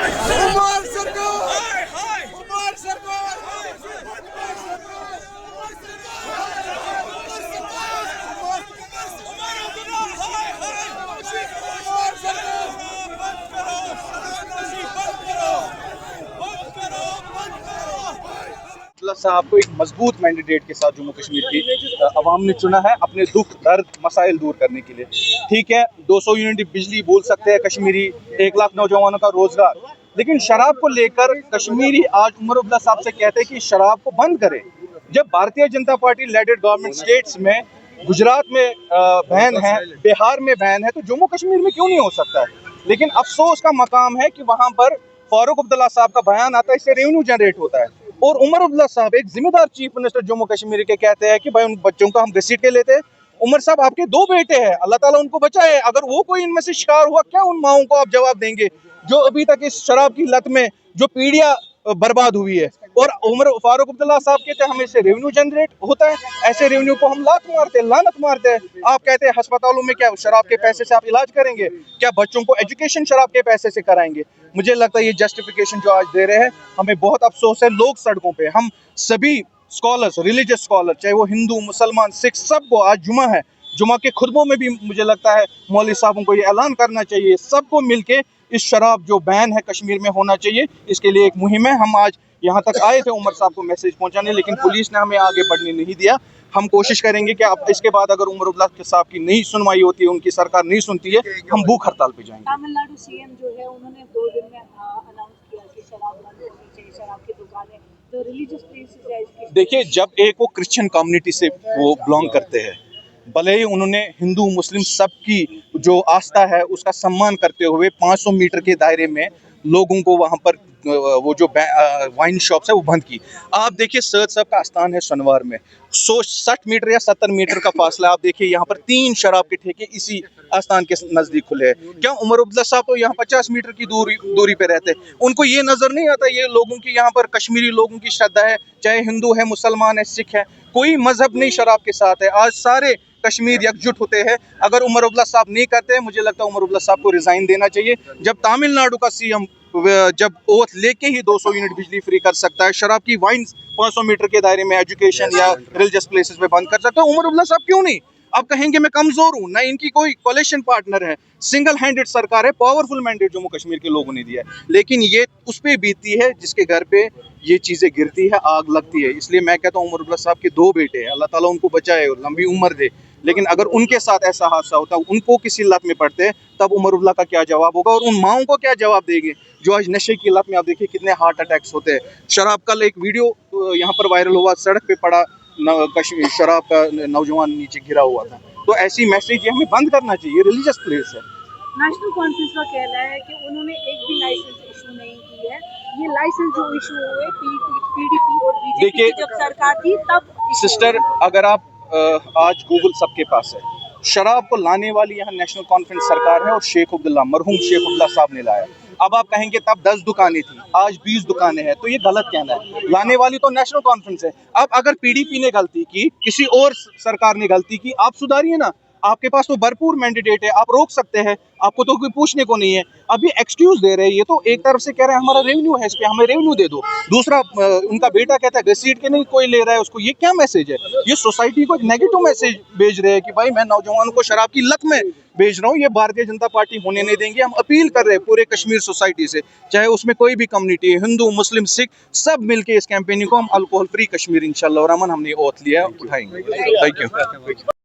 उमर सरकार, उमर सरकार, साहब को एक मजबूत मैंडेट के साथ जम्मू कश्मीर की अवाम ने चुना है अपने दुख दर्द मसाइल दूर करने के लिए। ठीक है, 200 यूनिट बिजली बोल सकते हैं कश्मीरी, 1 लाख नौजवानों का रोजगार, लेकिन शराब को लेकर कश्मीरी आज उमर अब्दुल्ला साहब से कहते हैं कि शराब को बंद करें। जब Bharatiya Janata party leaded government states में, गुजरात में बैन है, बिहार में बैन है, तो जम्मू कश्मीर में क्यों नहीं हो सकता है? लेकिन अफसोस का मकाम है कि वहां पर फारूक अब्दुल्ला साहब का बयान आता है, इससे रेवेन्यू जनरेट होता है। और उमर अब्दुल्ला साहब एक जिम्मेदार चीफ मिनिस्टर जम्मू कश्मीर के कहते हैं कि भाई उन बच्चों का हम घसीट के लेते हैं। उमर साहब आपके 2 बेटे हैं, अल्लाह ताला उनको बचाए। अगर वो कोई इनमें से शिकार हुआ, क्या उन माओं को आप जवाब देंगे जो अभी तक इस शराब की लत में जो पीढ़ियां बर्बाद हुई है? और उमर फारूक अब्दुल्ला साहब कहते हैं हमें इससे रेवेन्यू जनरेट होता है, ऐसे रेवेन्यू को हम लानत मारते हैं। आप कहते हैं अस्पतालों में क्या शराब के पैसे से आप इलाज करेंगे? क्या बच्चों को एजुकेशन शराब के पैसे से कराएंगे? मुझे लगता है ये जस्टिफिकेशन जो आज दे रहे हैं, हमें बहुत अफसोस है। लोग सड़कों पे, हम सभी स्कॉलर्स, रिलीजियस स्कॉलर, चाहे वो हिंदू, मुसलमान, सिख, सबको आज जुमा है। जुमा के खुतबों में भी मुझे लगता है मौलवी साहबों को ये ऐलान करना चाहिए, सबको मिलके इस शराब जो बैन है कश्मीर में होना चाहिए। इसके लिए एक मुहिम है। हम आज यहाँ तक आए थे उमर साहब को मैसेज पहुंचाने, लेकिन पुलिस ने हमें आगे बढ़ने नहीं दिया। हम कोशिश करेंगे कि अब इसके बाद अगर उमर अब्दुल्ला साहब की नहीं सुनवाई होती है, उनकी सरकार नहीं सुनती है, हम भूख हड़ताल पे जाएंगे। तमिलनाडु सीएम जो है उन्होंने 2 दिन में अनाउंस किया कि शराब बंद होनी चाहिए, शराब की दुकानें जो रिलीजियस प्लेसेस है इसकी। देखिए, जब एक वो क्रिश्चियन कम्युनिटी से वो बिलोंग करते हैं, भले ही उन्होंने हिंदू मुस्लिम सबकी जो आस्था है उसका सम्मान करते हुए 500 मीटर के दायरे में लोगों को वहां पर वो जो वाइन शॉप्स है वो बंद की। आप देखिए सैयद साहब का आस्थान है सनवार में, 60 मीटर या 70 मीटर का फासला। आप देखिए यहाँ पर 3 शराब के ठेके इसी आस्थान के नजदीक खुले हैं। क्या उमर अब्दुल्ला साहब तो यहाँ 50 मीटर की दूरी पे रहते हैं? उनको ये नजर नहीं आता ये लोगों की, यहाँ पर कश्मीरी लोगों की श्रद्धा है, चाहे हिंदू है, मुसलमान है, सिख है, कोई मजहब नहीं शराब के साथ है। आज सारे कश्मीर एकजुट होते हैं। अगर उमर अब्दुल्ला साहब नहीं करते हैं, मुझे लगता है उमर अब्दुल्ला साहब को रिजाइन देना चाहिए। जब तमिलनाडु का सीएम जब ओथ लेके ही 200 यूनिट बिजली फ्री कर सकता है, शराब की वाइन 500 मीटर के दायरे में एजुकेशन या रिलीजियस प्लेसेस में बंद कर सकता है, उमर अब्दुल्ला साहब क्यों नहीं? अब कहेंगे मैं कमजोर हूं, ना इनकी कोई कोalition पार्टनर है, सिंगल हैंडेड सरकार है, पावरफुल मैंडेट जम्मू कश्मीर के लोगों ने दिया है, लेकिन ये उस पे बीतती है जिसके घर पे ये चीजें गिरती है, आग लगती है। इसलिए मैं कहता हूँ उमर अब्दुल्ला साहब के 2 बेटे हैं, अल्लाह ताला उनको बचाए और लंबी उम्र दे। लेकिन अगर उनके साथ ऐसा हादसा होता, उनको किसी लत में पड़ते, तब उमर अब्दुल्ला का क्या जवाब होगा और उन माओं को क्या जवाब देंगे जो आज नशे की लत में? आप देखिए कितने हार्ट अटैक्स होते हैं। शराब, कल एक वीडियो यहाँ पर वायरल हुआ, सड़क पे पड़ा कश्मीर शराब का नौजवान नीचे गिरा हुआ था। तो ऐसी मैसेज ये हमें बंद करना चाहिए, रिलीजियस प्लेस है। नेशनल कॉन्फ्रेंस का कहना है कि उन्होंने एक भी लाइसेंस इशू नहीं की है। ये लाइसेंस जो इशू हुए पीडीपी और बीजेपी की जब सरकार थी तब। सिस्टर, अगर आप आज गूगल सबके पास है, शराब को लाने वाली यहाँ नेशनल कॉन्फ्रेंस सरकार है और शेख अब्दुल्ला, मरहूम शेख अब्दुल्ला साहब ने लाया। अब आप कहेंगे तब 10 दुकानें थी, आज 20 दुकानें हैं, तो ये गलत कहना है। लाने वाली तो नेशनल कॉन्फ्रेंस है। अब अगर पीडीपी ने गलती की, किसी और सरकार ने गलती की, आप सुधारिए ना, आपके पास तो भरपूर मैंडेट है, आप रोक सकते हैं, आपको तो कोई पूछने को नहीं है। अभी एक्सक्यूज दे रहे हैं, ये तो एक तरफ से कह रहे हैं हमारा रेवेन्यू है, इस पे हमें रेवेन्यू दे दो, दूसरा उनका बेटा कहता है घसीट के नहीं कोई ले रहा है उसको। ये क्या मैसेज है? ये सोसाइटी को एक नेगेटिव मैसेज भेज रहे हैं कि भाई मैं नौजवानों को शराब की लत में भेज रहा हूँ। ये भारतीय जनता पार्टी होने नहीं देंगे। हम अपील कर रहे हैं पूरे कश्मीर सोसाइटी से, चाहे उसमें कोई भी कम्युनिटी है, हिंदू मुस्लिम सिख, सब मिलके इस कैंपेनिंग को हम अल्कोहल फ्री कश्मीर इंशाल्लाह रहमान हमने ओथ लिया, उठाएंगे। Thank you.